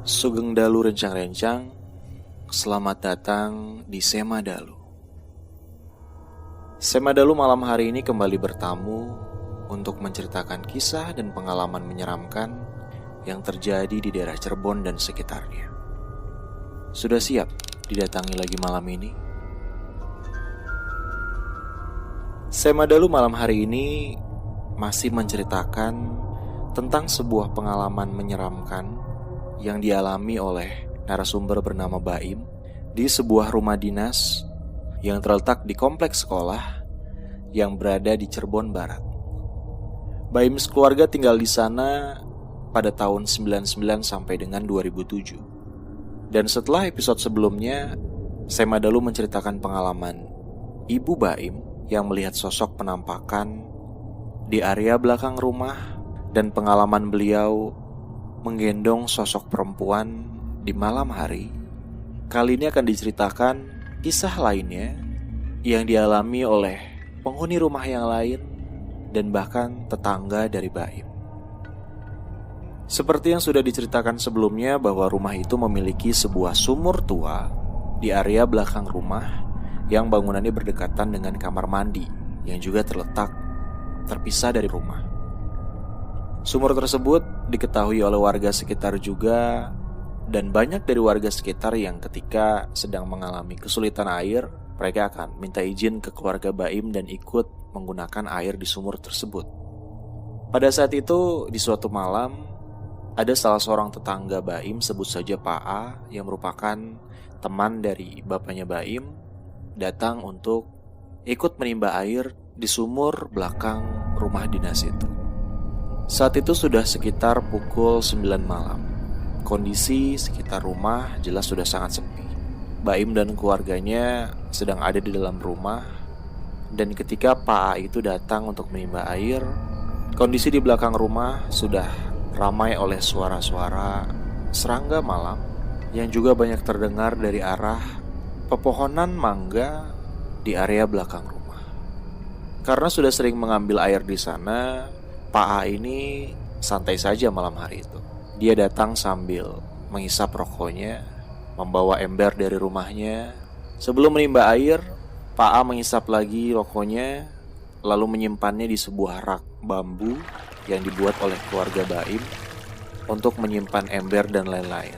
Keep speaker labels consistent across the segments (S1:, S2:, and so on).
S1: Sugeng Dalu Rencang-Rencang, selamat datang di Semadalu. Semadalu malam hari ini kembali bertamu untuk menceritakan kisah dan pengalaman menyeramkan yang terjadi di daerah Cirebon dan sekitarnya. Sudah siap didatangi lagi malam ini? Semadalu malam hari ini masih menceritakan tentang sebuah pengalaman menyeramkan yang dialami oleh narasumber bernama Baim di sebuah rumah dinas yang terletak di kompleks sekolah yang berada di Cirebon Barat. Baim sekeluarga tinggal di sana pada tahun 99 sampai dengan 2007. Dan setelah episode sebelumnya, Semadalu menceritakan pengalaman Ibu Baim yang melihat sosok penampakan di area belakang rumah dan pengalaman beliau menggendong sosok perempuan di malam hari. Kali ini akan diceritakan kisah lainnya yang dialami oleh penghuni rumah yang lain dan bahkan tetangga dari Baim. Seperti yang sudah diceritakan sebelumnya bahwa rumah itu memiliki sebuah sumur tua di area belakang rumah yang bangunannya berdekatan dengan kamar mandi yang juga terletak terpisah dari rumah. Sumur tersebut diketahui oleh warga sekitar juga, dan banyak dari warga sekitar yang ketika sedang mengalami kesulitan air, mereka akan minta izin ke keluarga Baim dan ikut menggunakan air di sumur tersebut. Pada saat itu, di suatu malam, ada salah seorang tetangga Baim, sebut saja Pak A, yang merupakan teman dari bapaknya Baim, datang untuk ikut menimba air di sumur belakang rumah dinas itu. Saat itu sudah sekitar pukul 9 malam. Kondisi sekitar rumah jelas sudah sangat sepi. Baim dan keluarganya sedang ada di dalam rumah. Dan ketika Pak A itu datang untuk menimba air, kondisi di belakang rumah sudah ramai oleh suara-suara serangga malam yang juga banyak terdengar dari arah pepohonan mangga di area belakang rumah. Karena sudah sering mengambil air di sana, Pak A ini santai saja malam hari itu. Dia datang sambil menghisap rokoknya, membawa ember dari rumahnya. Sebelum menimba air, Pak A menghisap lagi rokoknya, lalu menyimpannya di sebuah rak bambu yang dibuat oleh keluarga Baim untuk menyimpan ember dan lain-lain.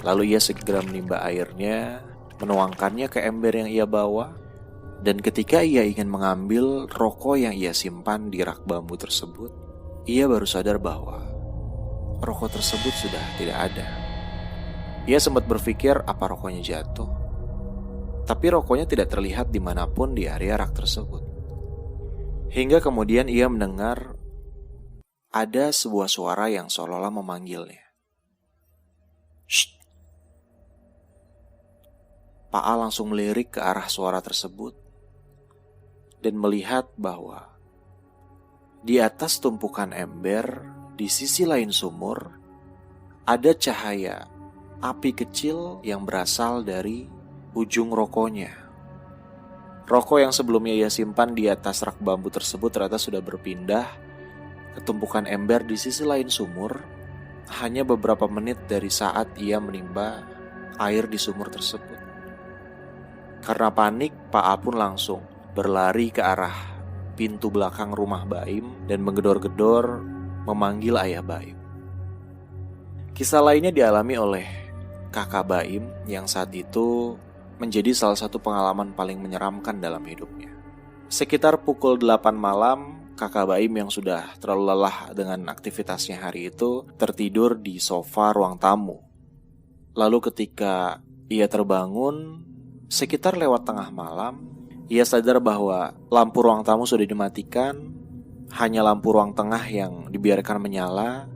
S1: Lalu ia segera menimba airnya, menuangkannya ke ember yang ia bawa. Dan ketika ia ingin mengambil rokok yang ia simpan di rak bambu tersebut, ia baru sadar bahwa rokok tersebut sudah tidak ada. Ia sempat berpikir apa rokoknya jatuh, tapi rokoknya tidak terlihat dimanapun di area rak tersebut. Hingga kemudian ia mendengar ada sebuah suara yang seolah-olah memanggilnya. Shh. Pak A langsung melirik ke arah suara tersebut dan melihat bahwa di atas tumpukan ember, di sisi lain sumur, ada cahaya api kecil yang berasal dari ujung rokoknya. Rokok yang sebelumnya ia simpan di atas rak bambu tersebut ternyata sudah berpindah ke tumpukan ember di sisi lain sumur, hanya beberapa menit dari saat ia menimba air di sumur tersebut. Karena panik, Pak A pun langsung berlari ke arah pintu belakang rumah Baim dan menggedor-gedor memanggil ayah Baim. Kisah lainnya dialami oleh kakak Baim yang saat itu menjadi salah satu pengalaman paling menyeramkan dalam hidupnya. Sekitar pukul 8 malam, kakak Baim yang sudah terlalu lelah dengan aktivitasnya hari itu tertidur di sofa ruang tamu. Lalu ketika ia terbangun, sekitar lewat tengah malam, Ia sadar bahwa lampu ruang tamu sudah dimatikan, hanya lampu ruang tengah yang dibiarkan menyala.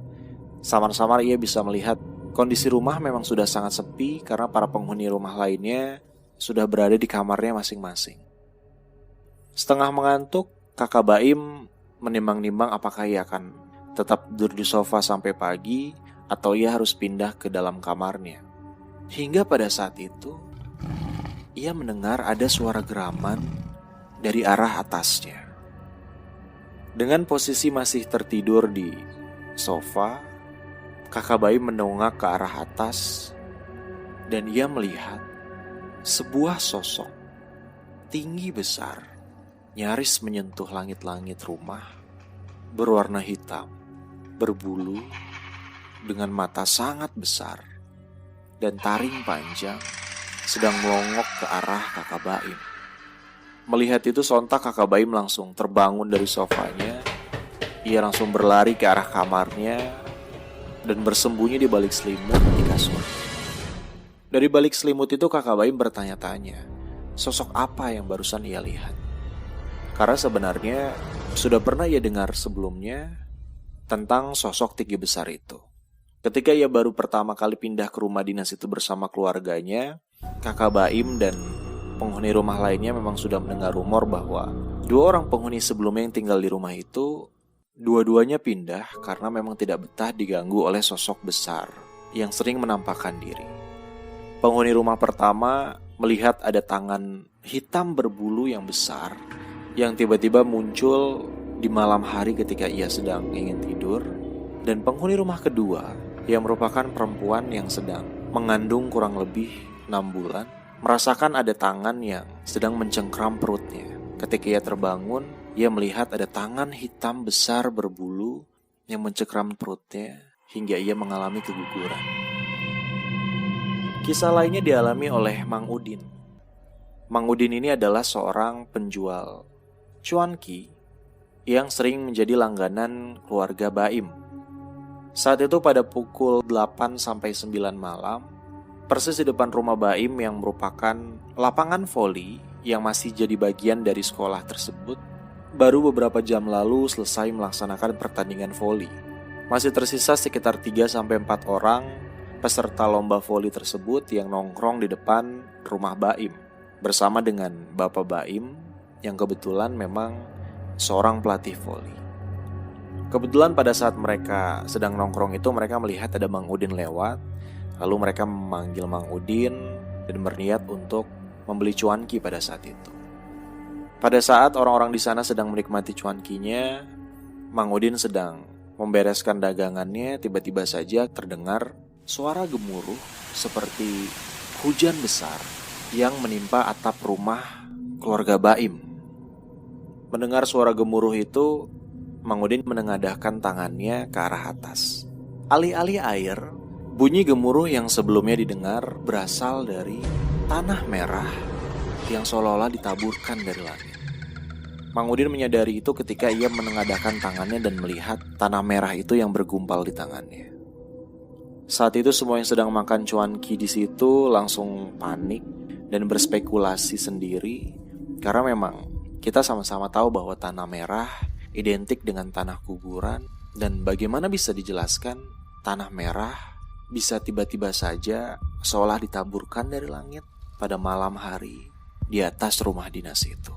S1: Samar-samar ia bisa melihat kondisi rumah memang sudah sangat sepi karena para penghuni rumah lainnya sudah berada di kamarnya masing-masing. Setengah mengantuk, kakak Baim menimbang-nimbang apakah ia akan tetap tidur di sofa sampai pagi atau ia harus pindah ke dalam kamarnya. Hingga pada saat itu, ia mendengar ada suara geraman dari arah atasnya. Dengan posisi masih tertidur di sofa, kakak Baim mendongak ke arah atas dan ia melihat sebuah sosok tinggi besar, nyaris menyentuh langit-langit rumah, berwarna hitam, berbulu, dengan mata sangat besar dan taring panjang, sedang melongok ke arah kakak Baim. Melihat itu sontak kakak Baim langsung terbangun dari sofanya. Ia langsung berlari ke arah kamarnya dan bersembunyi di balik selimut di kasur. Dari balik selimut itu kakak Baim bertanya-tanya, sosok apa yang barusan ia lihat? Karena sebenarnya sudah pernah ia dengar sebelumnya tentang sosok tinggi besar itu. Ketika ia baru pertama kali pindah ke rumah dinas itu bersama keluarganya, kakak Baim dan penghuni rumah lainnya memang sudah mendengar rumor bahwa dua orang penghuni sebelumnya yang tinggal di rumah itu dua-duanya pindah karena memang tidak betah diganggu oleh sosok besar yang sering menampakkan diri. Penghuni rumah pertama melihat ada tangan hitam berbulu yang besar yang tiba-tiba muncul di malam hari ketika ia sedang ingin tidur. Dan penghuni rumah kedua yang merupakan perempuan yang sedang mengandung kurang lebih 6 bulan merasakan ada tangan yang sedang mencengkram perutnya. Ketika ia terbangun, ia melihat ada tangan hitam besar berbulu yang mencengkram perutnya hingga ia mengalami keguguran. Kisah lainnya dialami oleh Mang Udin. Mang Udin ini adalah seorang penjual cuanki yang sering menjadi langganan keluarga Baim. Saat itu pada pukul 8 sampai 9 malam, persis di depan rumah Baim yang merupakan lapangan voli yang masih jadi bagian dari sekolah tersebut, baru beberapa jam lalu selesai melaksanakan pertandingan voli. Masih tersisa sekitar 3 sampai 4 orang peserta lomba voli tersebut yang nongkrong di depan rumah Baim bersama dengan Bapak Baim yang kebetulan memang seorang pelatih voli. Kebetulan pada saat mereka sedang nongkrong itu mereka melihat ada Mang Udin lewat. Lalu mereka memanggil Mang Udin dan berniat untuk membeli cuanki pada saat itu. Pada saat orang-orang di sana sedang menikmati cuankinya, Mang Udin sedang membereskan dagangannya. Tiba-tiba saja terdengar suara gemuruh seperti hujan besar yang menimpa atap rumah keluarga Baim. Mendengar suara gemuruh itu, Mang Udin menengadahkan tangannya ke arah atas. Alih-alih air, bunyi gemuruh yang sebelumnya didengar berasal dari tanah merah yang seolah-olah ditaburkan dari langit. Mang Udin menyadari itu ketika ia menengadahkan tangannya dan melihat tanah merah itu yang bergumpal di tangannya. Saat itu semua yang sedang makan cuanki di situ langsung panik dan berspekulasi sendiri karena memang kita sama-sama tahu bahwa tanah merah identik dengan tanah kuburan, dan bagaimana bisa dijelaskan tanah merah bisa tiba-tiba saja seolah ditaburkan dari langit pada malam hari di atas rumah dinas itu.